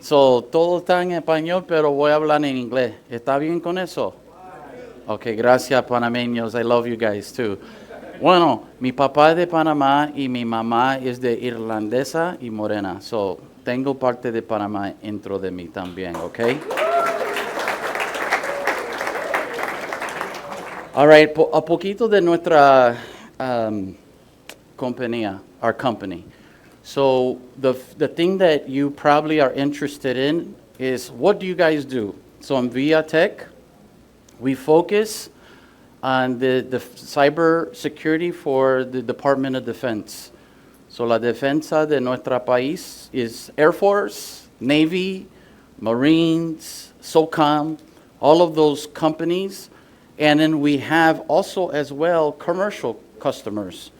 So, todo está en español, pero voy a hablar en inglés. ¿Está bien con eso? Ok, gracias, panameños. I love you guys, too. Bueno, mi papá es de Panamá y mi mamá es de irlandesa y morena. So, tengo parte de Panamá dentro de mí también, ok? All right, a poquito de nuestra compañía, our company. So the thing that you probably are interested in is, what do you guys do? So in Via Tech, we focus on the cybersecurity for the Department of Defense. So la defensa de nuestro país is Air Force, Navy, Marines, SOCOM, all of those companies. And then we have also as well commercial customers.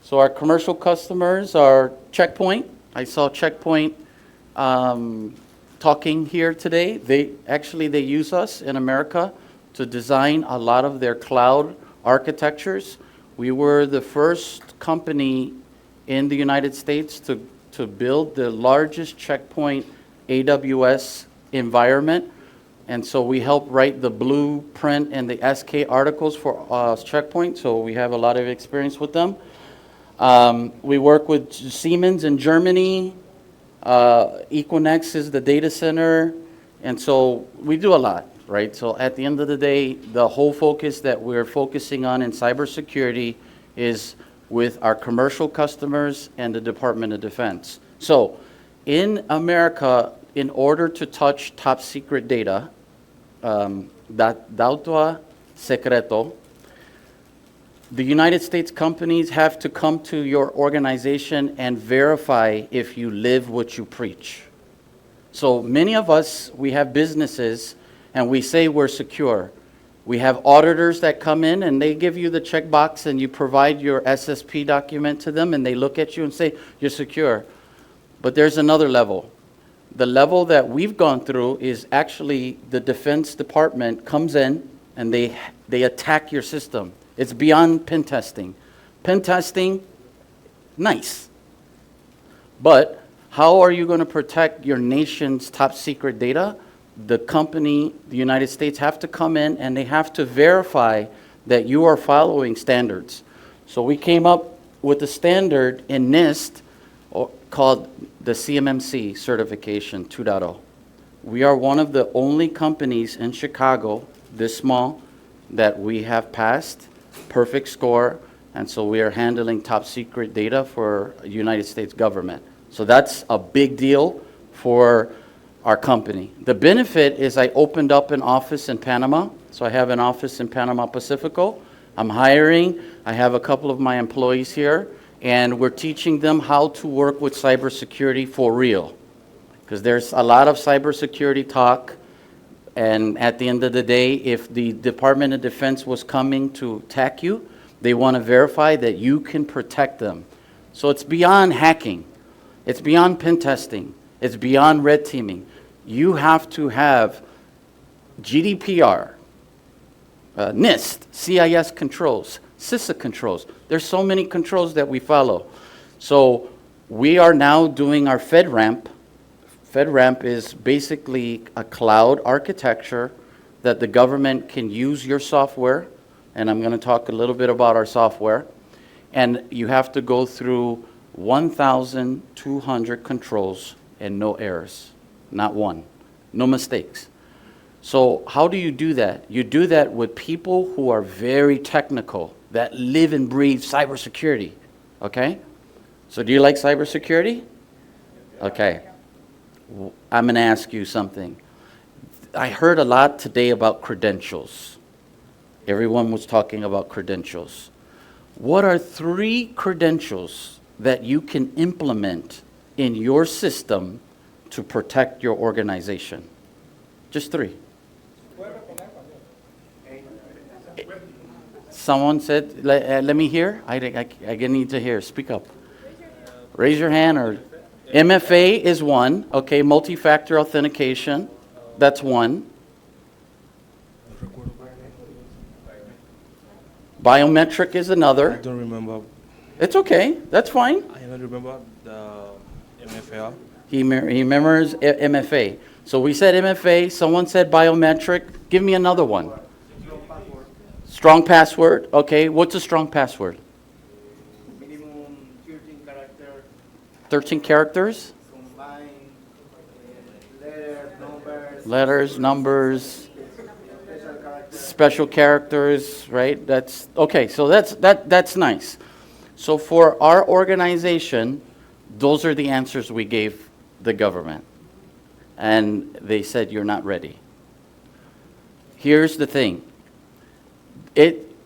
So our commercial customers are Checkpoint. I saw Checkpoint talking here today. They use us in America to design a lot of their cloud architectures. We were the first company in the United States to build the largest Checkpoint AWS environment. And so we help write the blueprint and the SK articles for Checkpoint, so we have a lot of experience with them. We work with Siemens in Germany. Equinix is the data center. And so we do a lot, right? So at the end of the day, the whole focus that we're focusing on in cybersecurity is with our commercial customers and the Department of Defense. So in America, in order to touch top secret data, dato secreto, the United States companies have to come to your organization and verify if you live what you preach. So many of us, we have businesses and we say we're secure. We have auditors that come in and they give you the checkbox and you provide your SSP document to them and they look at you and say, you're secure. But there's another level. The level that we've gone through is actually the Defense Department comes in and they attack your system. It's beyond pen testing. Pen testing, nice. But how are you going to protect your nation's top secret data? The company, the United States, have to come in and they have to verify that you are following standards. So we came up with a standard in NIST called the CMMC certification 2.0. We are one of the only companies in Chicago, this small, that we have passed perfect score, and so we are handling top secret data for the United States government. So that's a big deal for our company. The benefit is I opened up an office in Panama, so I have an office in Panama Pacifico. I'm hiring. I have a couple of my employees here, and we're teaching them how to work with cybersecurity for real. Because there's a lot of cybersecurity talk, and at the end of the day, if the Department of Defense was coming to attack you, they want to verify that you can protect them. So it's beyond hacking. It's beyond pen testing. It's beyond red teaming. You have to have GDPR, NIST, CIS controls, CISA controls. There's so many controls that we follow. So we are now doing our FedRAMP. FedRAMP is basically a cloud architecture that the government can use your software, and I'm going to talk a little bit about our software, and you have to go through 1,200 controls and no errors, not one, no mistakes. So how do you do that? You do that with people who are very technical, that live and breathe cybersecurity, okay? So do you like cybersecurity? Okay. I'm going to ask you something. I heard a lot today about credentials. Everyone was talking about credentials. What are 3 credentials that you can implement in your system to protect your organization? Just 3. Someone said, let me hear. I need to hear. Speak up. Raise your hand. Or MFA is one. Okay, multi-factor authentication. That's one. Biometric is another. I don't remember. It's okay. That's fine. I don't remember the MFA. He remembers MFA. So we said MFA, someone said biometric. Give me another one. Strong password. Okay, what's a strong password? Minimum 13 characters. 13 characters? Combine Letters, numbers, special characters. special characters, right? That's okay. So that's nice. So for our organization, those are the answers we gave the government. And they said, you're not ready. Here's the thing.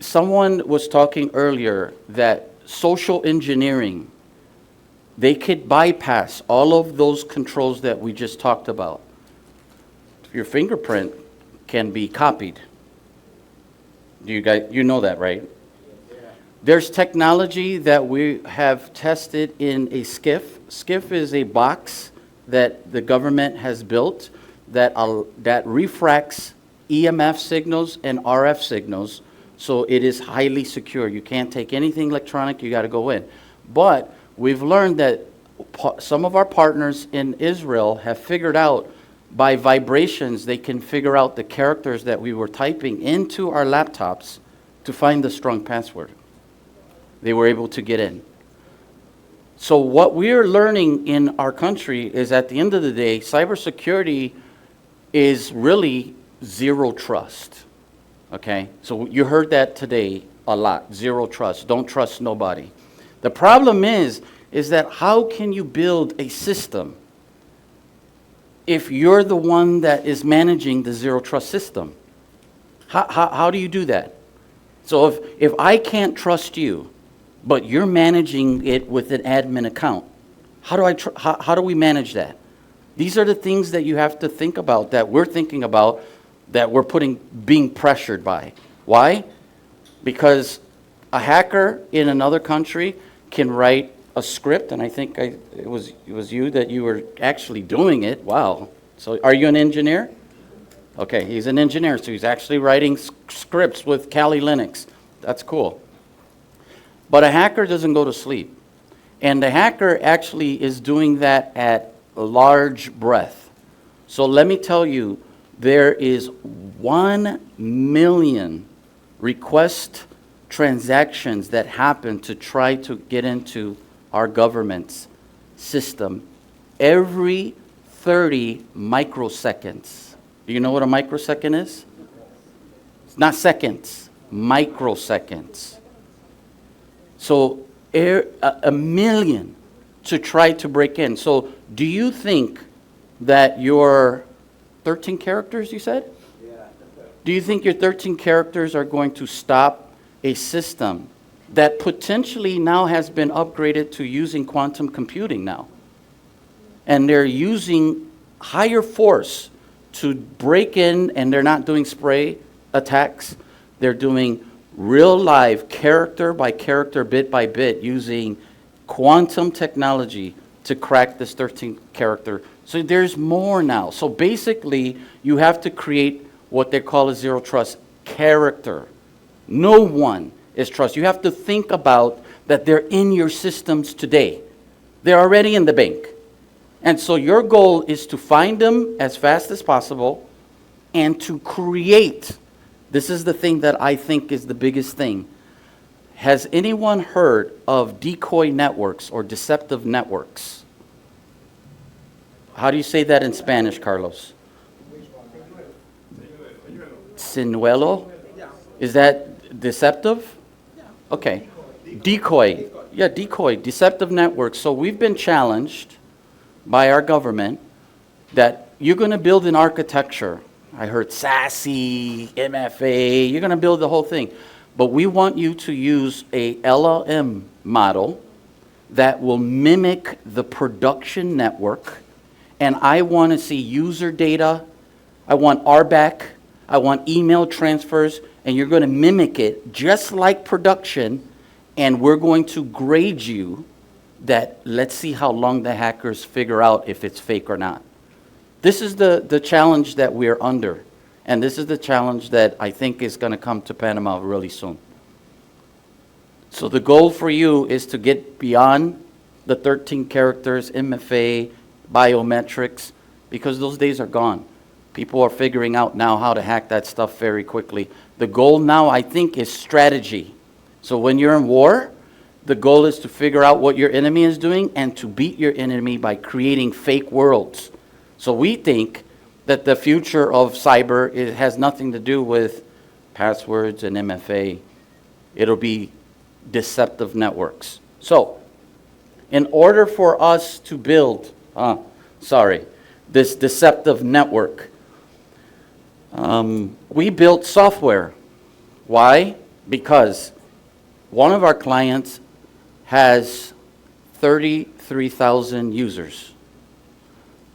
Someone was talking earlier that social engineering, they could bypass all of those controls that we just talked about. Your fingerprint can be copied. You know that, right? There's technology that we have tested in a SCIF. SCIF is a box that the government has built that refracts EMF signals and RF signals, so it is highly secure. You can't take anything electronic, you got to go in. But we've learned that some of our partners in Israel have figured out by vibrations, they can figure out the characters that we were typing into our laptops to find the strong password. They were able to get in. So what we're learning in our country is at the end of the day, cybersecurity is really zero trust. Okay? So you heard that today a lot, zero trust. Don't trust nobody. The problem is that how can you build a system if you're the one that is managing the zero trust system? How do you do that? So if I can't trust you, but you're managing it with an admin account, how do we manage that? These are the things that you have to think about, that we're thinking about, that we're being pressured by. Why? Because a hacker in another country can write a script, and I think it was you that you were actually doing it. Wow. So are you an engineer? Okay, he's an engineer, so he's actually writing scripts with Kali Linux. That's cool. But a hacker doesn't go to sleep. And the hacker actually is doing that at a large breath. So let me tell you, there is 1 million request transactions that happen to try to get into our government's system every 30 microseconds. Do you know what a microsecond is? It's not seconds, microseconds. So a million to try to break in. So do you think that your 13 characters, you said? Yeah. Do you think your 13 characters are going to stop a system that potentially now has been upgraded to using quantum computing now? And they're using higher force to break in, and they're not doing spray attacks. They're doing real live, character by character, bit by bit, using quantum technology to crack this 13 character. So there's more now. So basically, you have to create what they call a zero trust character. No one is trust. You have to think about that they're in your systems today. They're already in the bank. And so your goal is to find them as fast as possible and to create. This is the thing that I think is the biggest thing. Has anyone heard of decoy networks or deceptive networks? How do you say that in Spanish, Carlos? Sinuelo? Is that deceptive? Okay. Decoy. Yeah, decoy, deceptive networks. So we've been challenged by our government that you're going to build an architecture. I heard SASE, MFA, you're going to build the whole thing. But we want you to use a LLM model that will mimic the production network. And I want to see user data. I want RBAC. I want email transfers. And you're going to mimic it just like production. And we're going to grade you that let's see how long the hackers figure out if it's fake or not. This is the challenge that we're under. And this is the challenge that I think is going to come to Panama really soon. So the goal for you is to get beyond the 13 characters, MFA, biometrics, because those days are gone. People are figuring out now how to hack that stuff very quickly. The goal now, I think, is strategy. So when you're in war, the goal is to figure out what your enemy is doing and to beat your enemy by creating fake worlds. So we think that the future of cyber has nothing to do with passwords and MFA. It'll be deceptive networks. So in order for us to build, this deceptive network, we built software. Why? Because one of our clients has 33,000 users.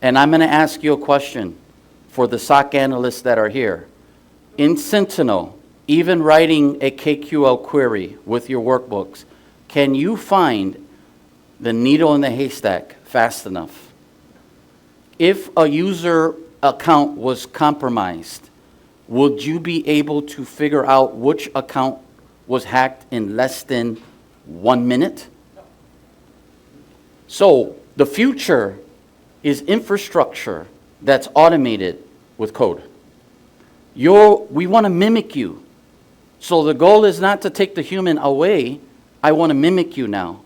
And I'm going to ask you a question for the SOC analysts that are here. In Sentinel, even writing a KQL query with your workbooks, can you find the needle in the haystack fast enough? If a user account was compromised, would you be able to figure out which account was hacked in less than 1 minute? So the future is infrastructure that's automated with code. We want to mimic you. So the goal is not to take the human away. I want to mimic you now.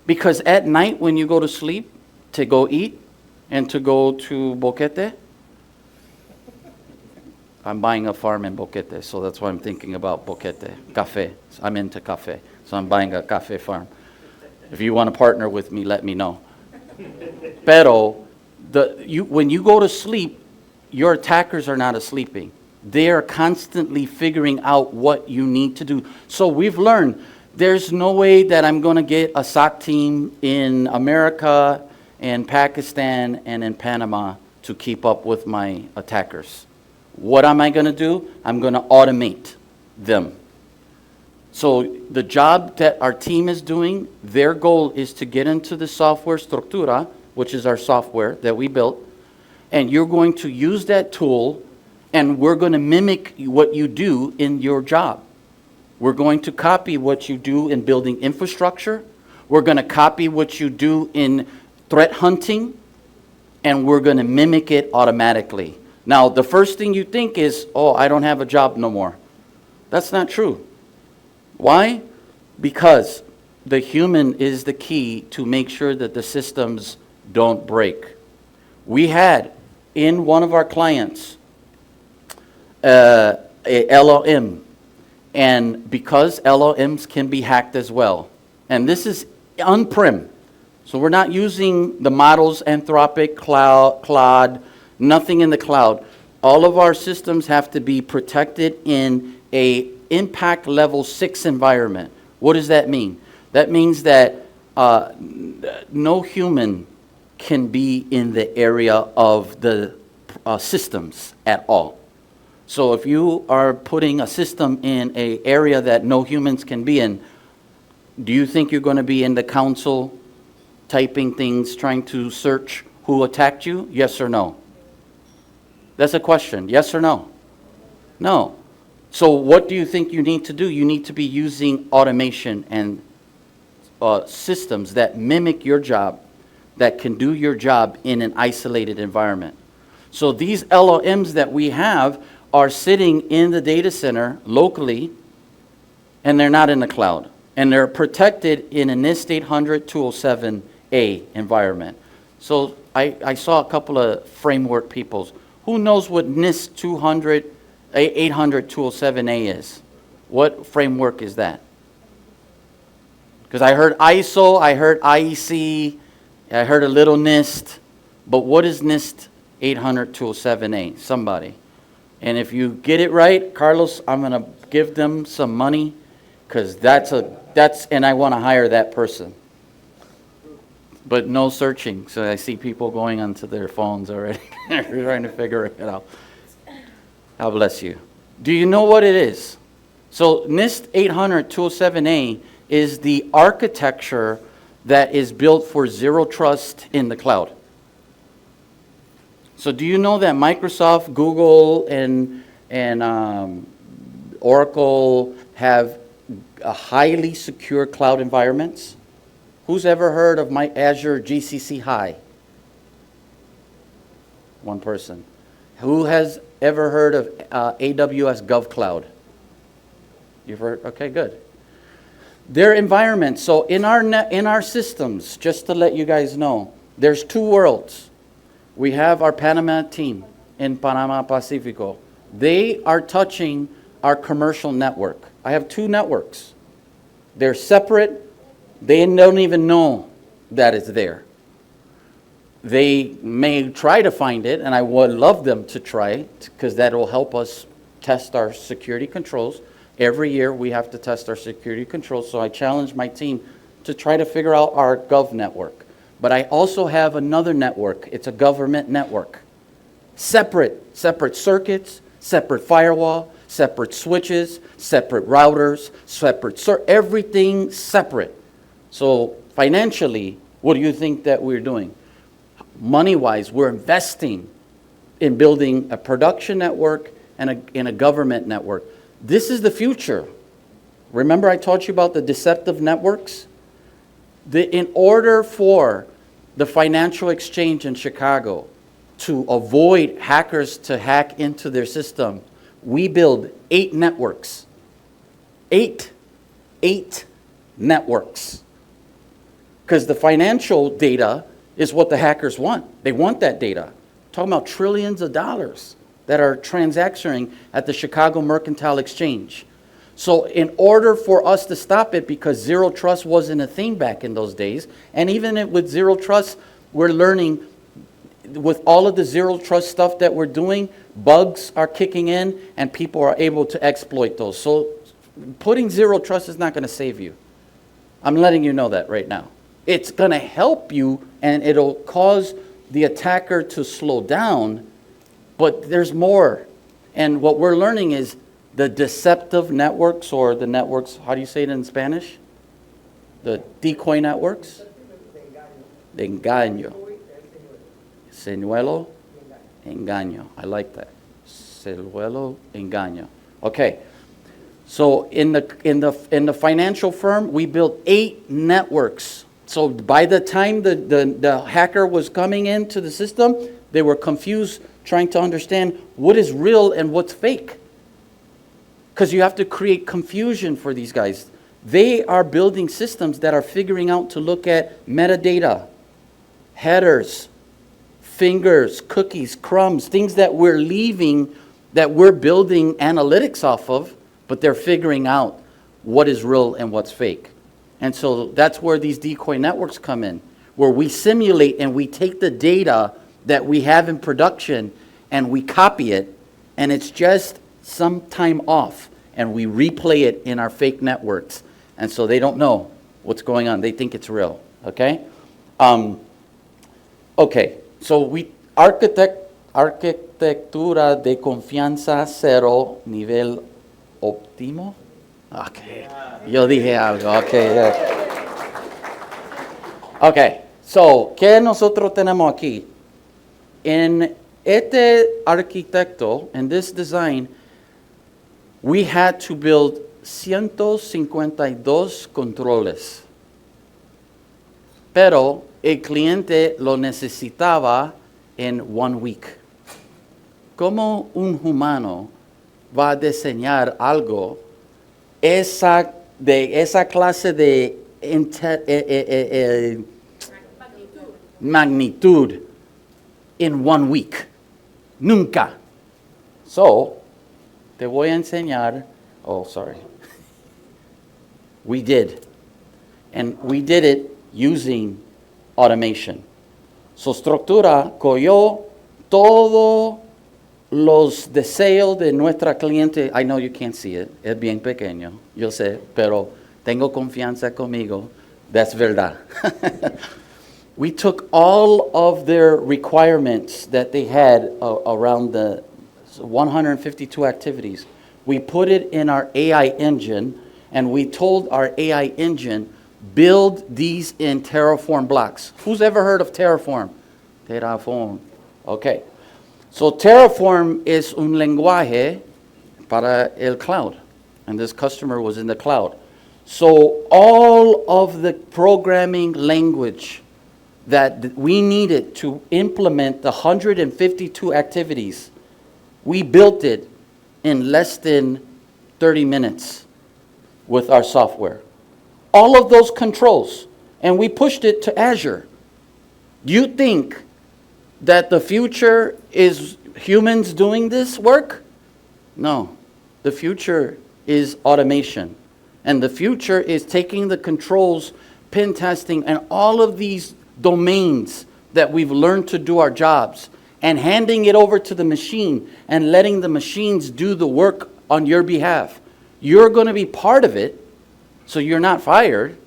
Because at night when you go to sleep, to go eat, and to go to Boquete, I'm buying a farm in Boquete, so that's why I'm thinking about Boquete. Café. I'm into café, so I'm buying a café farm. If you want to partner with me, let me know. Pero, when you go to sleep, your attackers are not sleeping. They are constantly figuring out what you need to do. So we've learned there's no way that I'm going to get a SOC team in America and Pakistan and in Panama to keep up with my attackers. What am I going to do? I'm going to automate them. So the job that our team is doing, their goal is to get into the software Structura, which is our software that we built, and you're going to use that tool, and we're going to mimic what you do in your job. We're going to copy what you do in building infrastructure. We're going to copy what you do in threat hunting, and we're going to mimic it automatically. Now, the first thing you think is, oh, I don't have a job no more. That's not true. Why? Because the human is the key to make sure that the systems don't break. We had in one of our clients a LLM, and because LLMs can be hacked as well, and this is on-prem, so we're not using the models, Anthropic, Claude, nothing in the cloud. All of our systems have to be protected in a impact level 6 environment. What does that mean? That means that no human can be in the area of the systems at all. So if you are putting a system in an area that no humans can be in, do you think you're going to be in the console typing things, trying to search who attacked you? Yes or no? That's a question. Yes or no? No. So what do you think you need to do? You need to be using automation and systems that mimic your job, that can do your job in an isolated environment. So these LLMs that we have are sitting in the data center locally, and they're not in the cloud. And they're protected in a NIST 800-207A environment. So I saw a couple of framework peoples. Who knows what NIST 800-207A is? What framework is that? Because I heard ISO, I heard IEC, I heard a little NIST, but what is NIST 800-207A? Somebody. And if you get it right, Carlos, I'm going to give them some money, because and I want to hire that person. But no searching, so I see people going onto their phones already. They're trying to figure it out. God bless you. Do you know what it is? So NIST 800-207A is the architecture that is built for zero trust in the cloud. So do you know that Microsoft, Google, and Oracle have a highly secure cloud environments? Who's ever heard of my Azure GCC High? One person. Who has ever heard of AWS GovCloud? You've heard? Okay, good. Their environment. So in our systems, just to let you guys know, there's two worlds. We have our Panama team in Panama Pacifico. They are touching our commercial network. I have two networks. They're separate. They don't even know that it's there. They may try to find it, and I would love them to try, because that will help us test our security controls. Every year we have to test our security controls, so I challenge my team to try to figure out our Gov network. But I also have another network. It's a government network. Separate circuits, separate firewall, separate switches, separate routers, everything separate. So financially, what do you think that we're doing? Money-wise, we're investing in building a production network and in a government network. This is the future. Remember I taught you about the deceptive networks? In order for the financial exchange in Chicago to avoid hackers to hack into their system, we build 8 networks. 8 networks. Because the financial data is what the hackers want. They want that data. Talking about trillions of dollars that are transacting at the Chicago Mercantile Exchange. So in order for us to stop it, because zero trust wasn't a thing back in those days, and even with zero trust, we're learning with all of the zero trust stuff that we're doing, bugs are kicking in and people are able to exploit those. So putting zero trust is not going to save you. I'm letting you know that right now. It's going to help you, and it'll cause the attacker to slow down, but there's more. And what we're learning is the deceptive networks, or the networks, how do you say it in Spanish? The decoy networks? De engaño. Señuelo, engaño. I like that. Señuelo, engaño. Okay. So in the financial firm, we built 8 networks. So by the time the hacker was coming into the system, they were confused trying to understand what is real and what's fake. Because you have to create confusion for these guys. They are building systems that are figuring out to look at metadata, headers, fingers, cookies, crumbs, things that we're leaving, that we're building analytics off of, but they're figuring out what is real and what's fake. And so that's where these decoy networks come in, where we simulate and we take the data that we have in production and we copy it, and it's just some time off, and we replay it in our fake networks. And so they don't know what's going on. They think it's real, okay? Okay, so arquitectura de confianza cero, nivel óptimo. Okay, yo dije algo, okay. Yeah. Okay, so, ¿qué nosotros tenemos aquí? In este arquitecto, in this design, we had to build 152 controles. Pero el cliente lo necesitaba en 1 week. ¿Cómo un humano va a diseñar algo de esa clase de magnitud in 1 week? Nunca. So, te voy a enseñar. Oh, sorry. We did. And we did it using automation. So, estructura cogió todos los deseos de nuestra cliente. I know you can't see it. Es bien pequeño. Yo sé, pero tengo confianza conmigo. That's verdad. We took all of their requirements that they had around the 152 activities. We put it in our AI engine, and we told our AI engine, build these in Terraform blocks. Who's ever heard of Terraform? Terraform. Okay. So Terraform is un lenguaje para el cloud. And this customer was in the cloud. So all of the programming language that we needed to implement the 152 activities. We built it in less than 30 minutes with our software. All of those controls, and we pushed it to Azure. Do you think that the future is humans doing this work? No. The future is automation. And the future is taking the controls, pen testing, and all of these domains that we've learned to do our jobs and handing it over to the machine and letting the machines do the work on your behalf. You're going to be part of it, so you're not fired,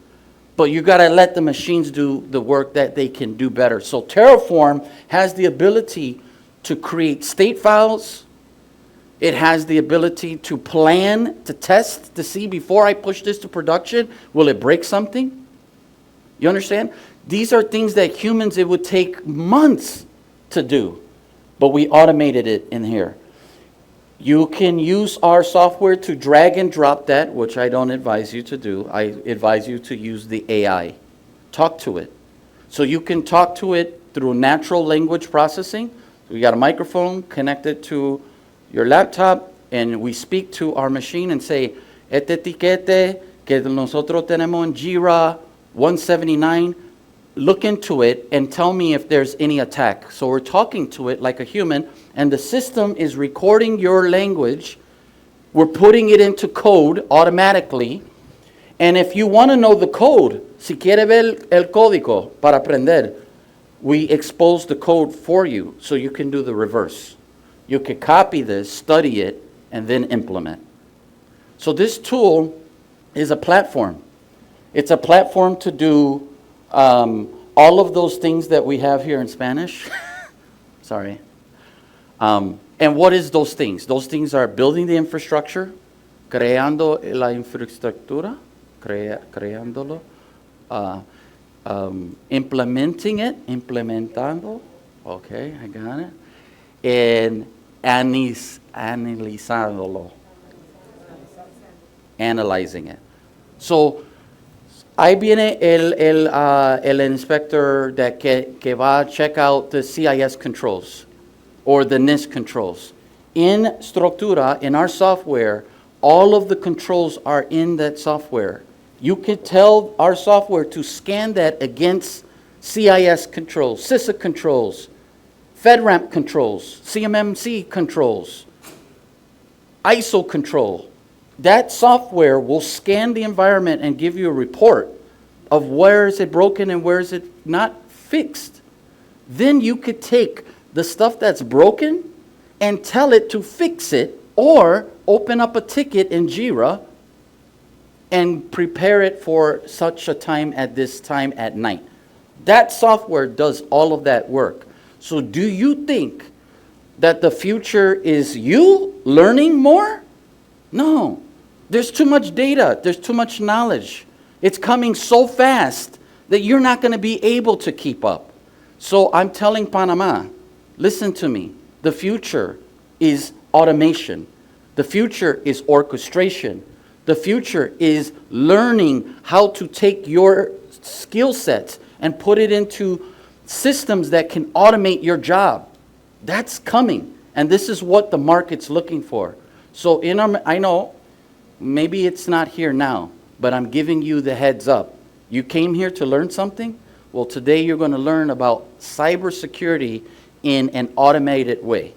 but you got to let the machines do the work that they can do better. So Terraform has the ability to create state files. It has the ability to plan, to test, to see before I push this to production, will it break something? You understand? These are things that humans, it would take months to do, but we automated it in here. You can use our software to drag and drop that, which I don't advise you to do. I advise you to use the AI. Talk to it. So you can talk to it through natural language processing. We got a microphone connected to your laptop, and we speak to our machine and say, este etiquete que nosotros tenemos en Jira 179, look into it and tell me if there's any attack. So we're talking to it like a human, and the system is recording your language. We're putting it into code automatically. And if you want to know the code, si quiere ver el código para aprender, we expose the code for you so you can do the reverse. You can copy this, study it, and then implement. So this tool is a platform. It's a platform to do all of those things that we have here in Spanish. Sorry. And what is those things? Those things are building the infrastructure, creando la infraestructura, creándolo, implementing it, implementando, okay, I got it, and analizándolo, analyzing it. So, ahí viene el inspector that que va a check out the CIS controls or the NIST controls. In Structura, in our software, all of the controls are in that software. You can tell our software to scan that against CIS controls, CISA controls, FedRAMP controls, CMMC controls, ISO control. That software will scan the environment and give you a report of where is it broken and where is it not fixed. Then you could take the stuff that's broken and tell it to fix it, or open up a ticket in Jira and prepare it for such a time at this time at night. That software does all of that work. So do you think that the future is you learning more? No. There's too much data. There's too much knowledge. It's coming so fast that you're not going to be able to keep up. So I'm telling Panama, listen to me. The future is automation. The future is orchestration. The future is learning how to take your skill sets and put it into systems that can automate your job. That's coming. And this is what the market's looking for. So I know maybe it's not here now, but I'm giving you the heads up. You came here to learn something? Well, today you're going to learn about cybersecurity in an automated way.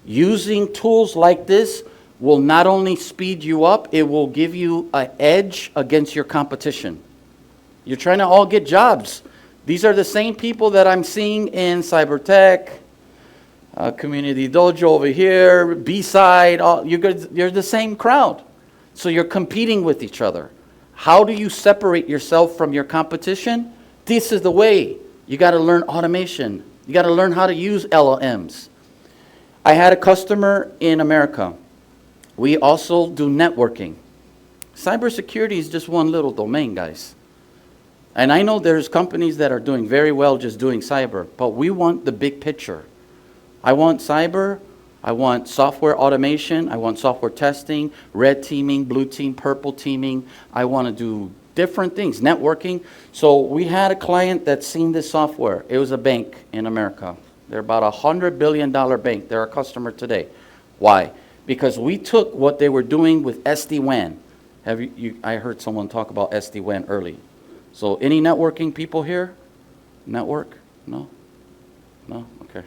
Using tools like this will not only speed you up, it will give you an edge against your competition. You're trying to all get jobs. These are the same people that I'm seeing in Cybertech, Community Dojo over here, B-side, you're the same crowd. So you're competing with each other. How do you separate yourself from your competition? This is the way. You got to learn automation. You got to learn how to use LLMs. I had a customer in America. We also do networking. Cybersecurity is just one little domain, guys. And I know there's companies that are doing very well just doing cyber, but we want the big picture. I want cyber, I want software automation, I want software testing, red teaming, blue team, purple teaming. I want to do different things, networking. So we had a client that's seen this software. It was a bank in America. They're about $100 billion bank. They're a customer today. Why? Because we took what they were doing with SD-WAN. I heard someone talk about SD-WAN early. So any networking people here? Network? No? No? Okay.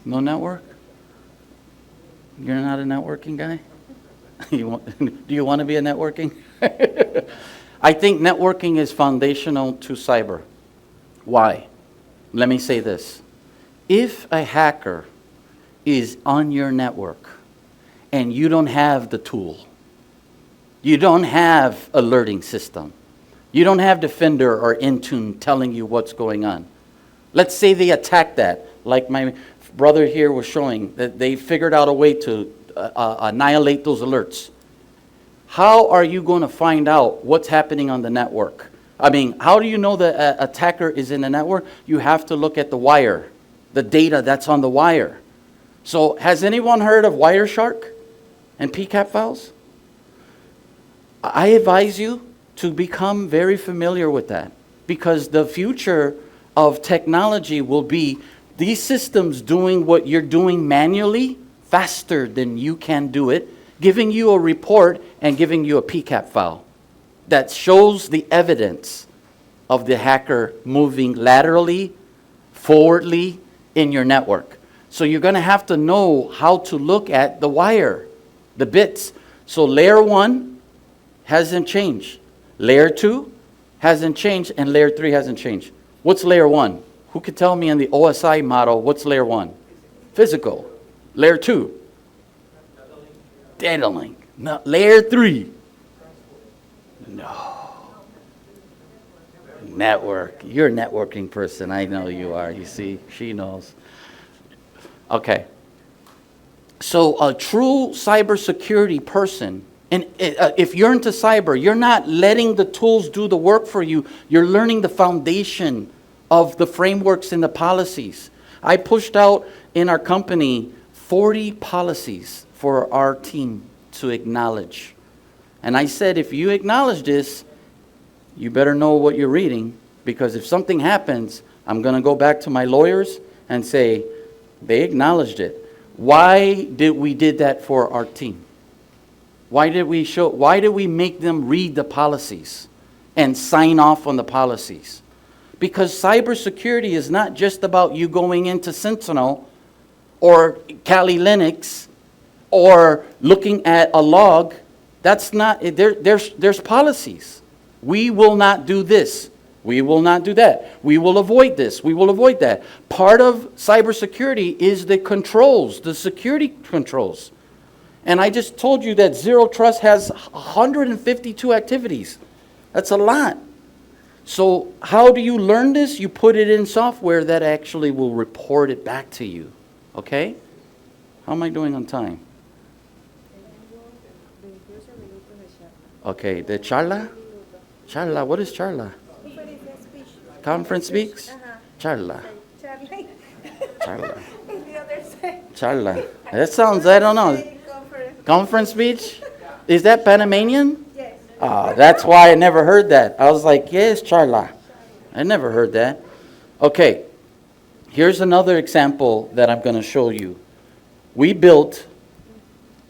No network? You're not a networking guy? Do you want to be a networking? I think networking is foundational to cyber. Why? Let me say this. If a hacker is on your network and you don't have the tool, you don't have alerting system, you don't have Defender or Intune telling you what's going on. Let's say they attack that, like my brother here was showing, that they figured out a way to annihilate those alerts. How are you going to find out what's happening on the network? I mean, how do you know the attacker is in the network? You have to look at the wire, the data that's on the wire. So has anyone heard of Wireshark and PCAP files? I advise you to become very familiar with that, because the future of technology will be these systems doing what you're doing manually faster than you can do it, giving you a report and giving you a PCAP file that shows the evidence of the hacker moving laterally, forwardly in your network. So you're going to have to know how to look at the wire, the bits. So layer 1 hasn't changed. Layer 2 hasn't changed, and layer 3 hasn't changed. What's layer 1? Who could tell me in the OSI model what's layer 1? Physical. Layer 2? Data link. No. Layer 3? No. Network. You're a networking person. I know you are. You see, she knows. Okay. So a true cybersecurity person, and if you're into cyber, you're not letting the tools do the work for you. You're learning the foundation of the frameworks and the policies. I pushed out in our company 40 policies for our team to acknowledge. And I said, if you acknowledge this, you better know what you're reading, because if something happens, I'm going to go back to my lawyers and say, they acknowledged it. Why did we did that for our team? Why did we make them read the policies and sign off on the policies? Because cybersecurity is not just about you going into Sentinel or Kali Linux or looking at a log. That's not, there's policies. We will not do this. We will not do that. We will avoid this. We will avoid that. Part of cybersecurity is the controls, the security controls. And I just told you that Zero Trust has 152 activities. That's a lot. So how do you learn this? You put it in software that actually will report it back to you. Okay? How am I doing on time? Okay, the charla? Charla, what is charla? Conference speaks? Charla. Charla. Charla. That sounds, I don't know. Conference speech? Is that Panamanian? Yes. Ah, that's why I never heard that. I was like, yes, charla. I never heard that. Okay, here's another example that I'm going to show you. We built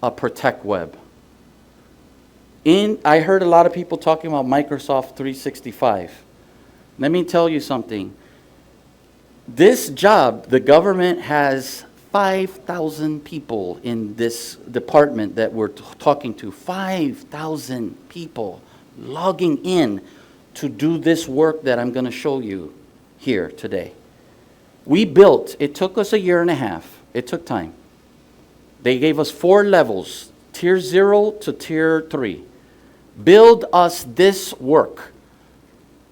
a Protect Web. I heard a lot of people talking about Microsoft 365. Let me tell you something. This job, the government has 5,000 people in this department that we're talking to. 5,000 people logging in to do this work that I'm going to show you here today. We built, it took us a year and a half. It took time. They gave us 4 levels, tier 0 to tier 3. Build us this work.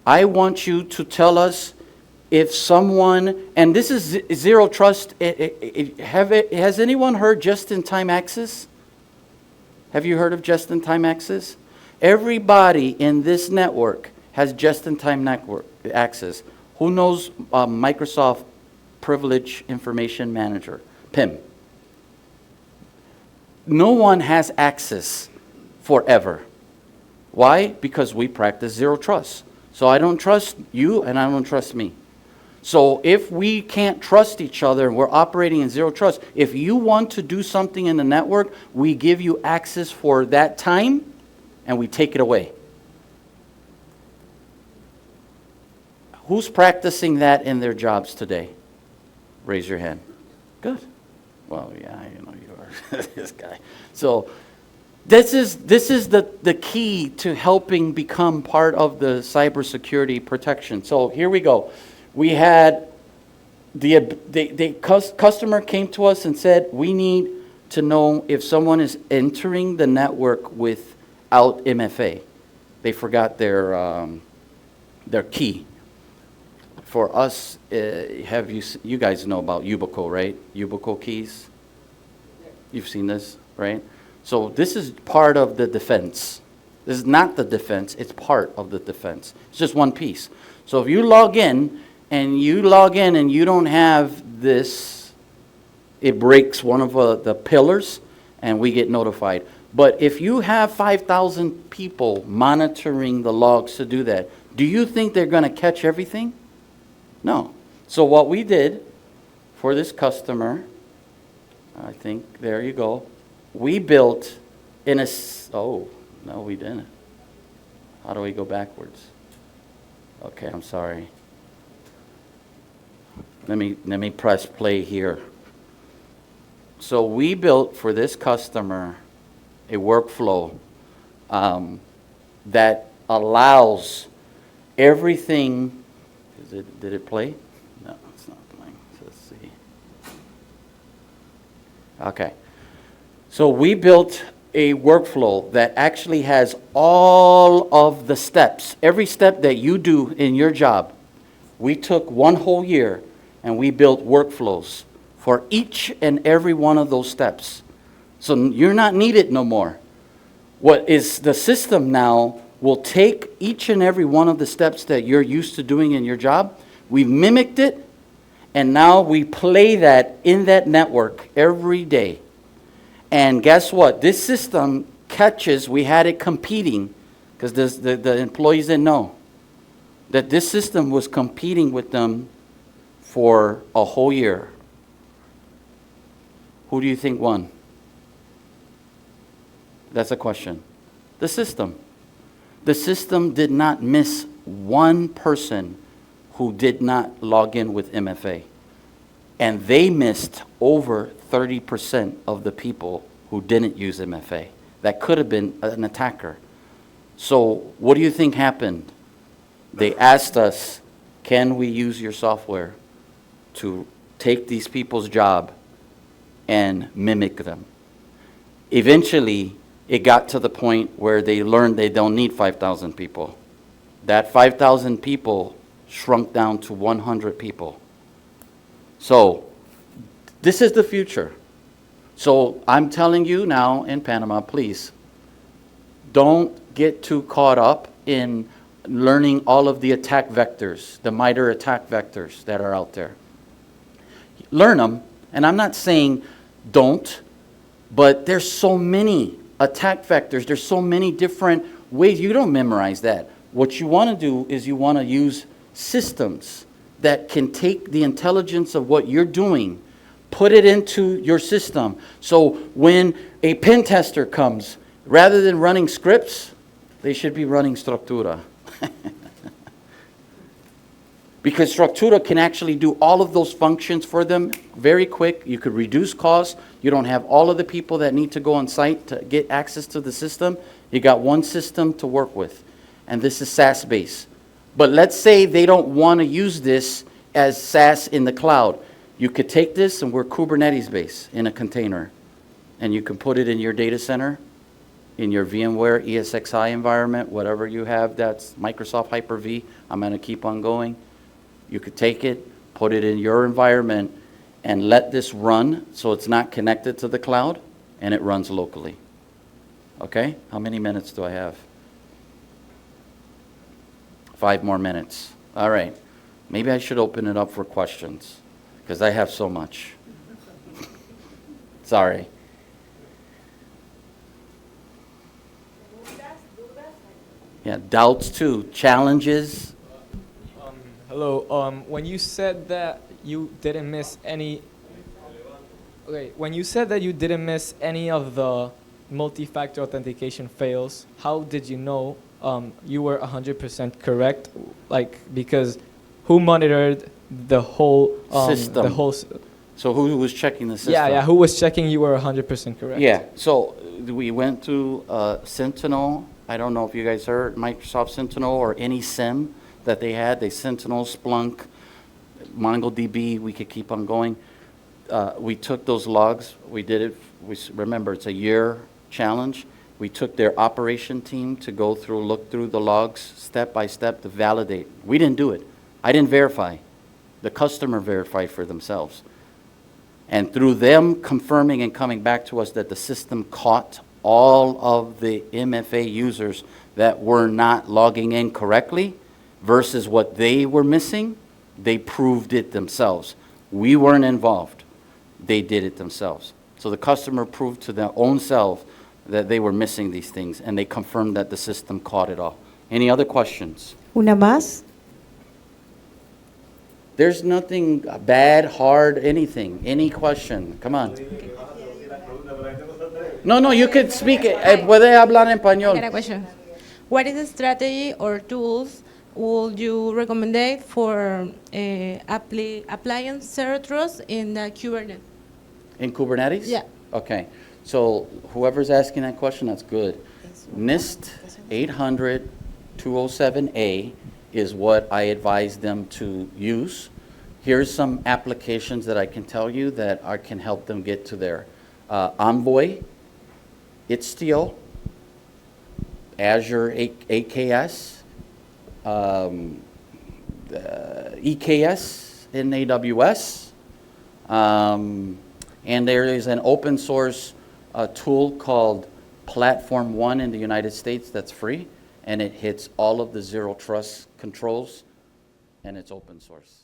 I want you to tell us if someone, and this is Zero Trust, has anyone heard just-in-time access? Have you heard of just-in-time access? Everybody in this network has just-in-time network access. Who knows Microsoft Privilege Information Manager, PIM? No one has access forever. Why? Because we practice zero trust. So I don't trust you and I don't trust me. So if we can't trust each other and we're operating in zero trust, if you want to do something in the network, we give you access for that time and we take it away. Who's practicing that in their jobs today? Raise your hand. Good. Well, yeah, you know you are this guy. So this is the key to helping become part of the cybersecurity protection. So here we go. We had the customer came to us and said, we need to know if someone is entering the network without MFA. They forgot their key. For us, you guys know about Ubico, right? Ubico keys. You've seen this, right? So this is part of the defense. This is not the defense, it's part of the defense. It's just one piece. So if you log in and you don't have this, it breaks one of the pillars and we get notified. But if you have 5,000 people monitoring the logs to do that, do you think they're going to catch everything? No. So what we did for this customer, I think, there you go, we built oh, no, we didn't. How do we go backwards? Okay, I'm sorry. Let me press play here. So we built for this customer a workflow that allows everything. Did it play? No, it's not playing. Let's see. Okay. So we built a workflow that actually has all of the steps. Every step that you do in your job. We took one whole year and we built workflows for each and every one of those steps. So you're not needed no more. What is the system now will take each and every one of the steps that you're used to doing in your job. We've mimicked it, and now we play that in that network every day. And guess what? This system catches, we had it competing, because the employees didn't know that this system was competing with them for a whole year. Who do you think won? That's a question. The system. The system did not miss one person who did not log in with MFA. And they missed over 30% of the people who didn't use MFA. That could have been an attacker. So what do you think happened? They asked us, can we use your software to take these people's job and mimic them? Eventually, it got to the point where they learned they don't need 5,000 people. That 5,000 people shrunk down to 100 people. So this is the future. So I'm telling you now in Panama, please, don't get too caught up in learning all of the attack vectors, the MITRE attack vectors that are out there. Learn them, and I'm not saying don't, but there's so many attack vectors. There's so many different ways. You don't memorize that. What you want to do is you want to use systems that can take the intelligence of what you're doing, put it into your system. So when a pen tester comes, rather than running scripts, they should be running Structura. Because Structura can actually do all of those functions for them very quick. You could reduce costs. You don't have all of the people that need to go on site to get access to the system. You got one system to work with. And this is SaaS-based. But let's say they don't want to use this as SaaS in the cloud. You could take this and we're Kubernetes-based in a container. And you can put it in your data center, in your VMware ESXi environment, whatever you have that's Microsoft Hyper-V. I'm going to keep on going. You could take it, put it in your environment, and let this run so it's not connected to the cloud, and it runs locally. Okay? How many minutes do I have? 5 more minutes. All right. Maybe I should open it up for questions, because I have so much. Sorry. Yeah, doubts too, challenges. Hello. When you said that you didn't miss any, okay, when you said that you didn't miss any of the multi-factor authentication fails, how did you know you were 100% correct? Like, because who monitored the whole System. The whole. So who was checking the system? Yeah. Who was checking you were 100% correct? Yeah, so we went to Sentinel. I don't know if you guys heard Microsoft Sentinel or any SIM that they had. They Sentinel, Splunk, MongoDB. We could keep on going. We took those logs. We did it. Remember, it's a year challenge. We took their operation team to go through, look through the logs step by step to validate. We didn't do it. I didn't verify. The customer verified for themselves. And through them confirming and coming back to us that the system caught all of the MFA users that were not logging in correctly versus what they were missing, they proved it themselves. We weren't involved. They did it themselves. So the customer proved to their own self that they were missing these things, and they confirmed that the system caught it all. Any other questions? Una más. There's nothing bad, hard, anything. Any question? Come on. No, you could speak. Puede hablar en I got a español. question. What is the strategy or tools would you recommend for applying zero trust in the Kubernetes? In Kubernetes? Yeah. Okay. So whoever's asking that question, that's good. NIST 800-207A is what I advise them to use. Here's some applications that I can tell you that can help them get to there. Envoy, Istio, Azure AKS, EKS in AWS, and there is an open source tool called Platform One in the United States that's free, and it hits all of the zero trust controls, and it's open source.